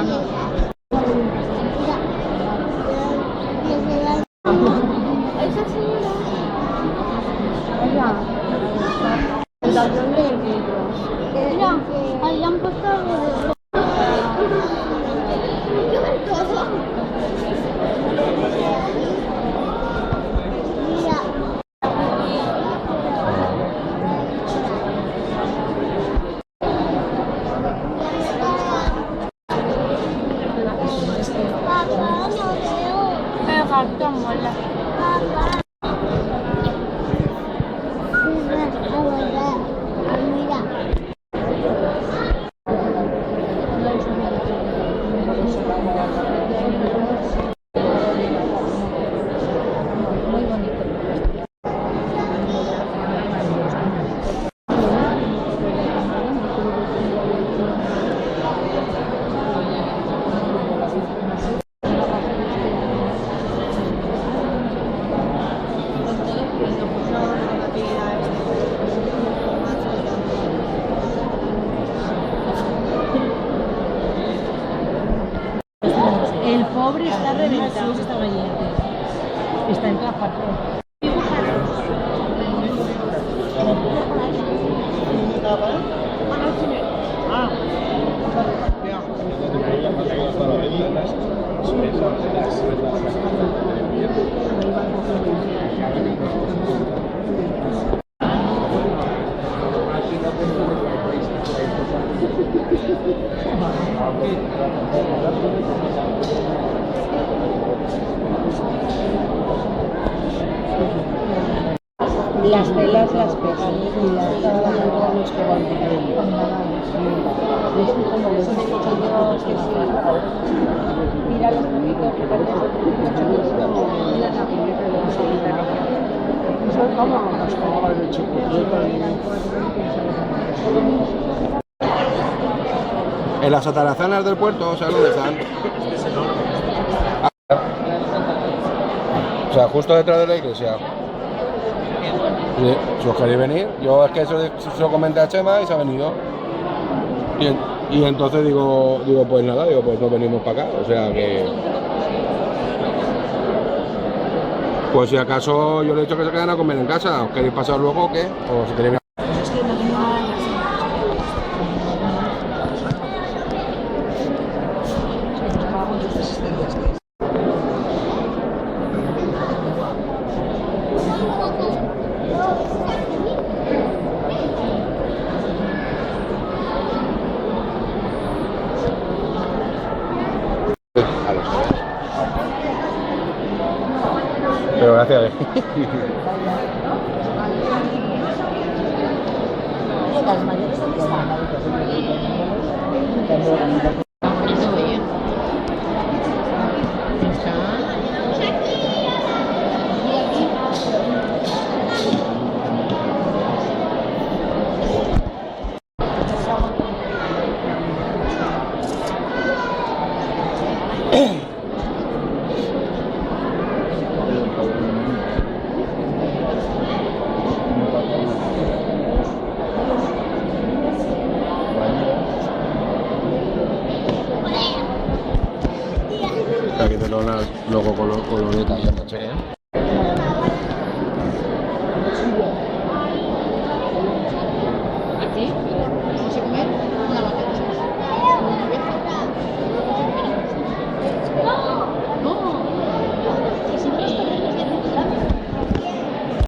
Vamos. Esa señora. El avión de mira, ahí han puesto algo de... El cartón mola. Muy bonito. El pobre está reventado. Está en todas partes. Las telas las pegan y todas las otras los que van mira los poquitos que parece son como las palabras de En las atarazanas del puerto, ¿sabes dónde están? O sea, justo detrás de la iglesia. Si os queréis venir, yo es que eso se lo comenté a Chema y se ha venido. Y entonces digo, pues nada, pues nos venimos para acá. O sea que... Pues si acaso yo le he dicho que se quedan a comer en casa, ¿os queréis pasar luego o qué? O si queréis... Pero gracias. las mayores Aquí te lo luego con los detalles, ¿no?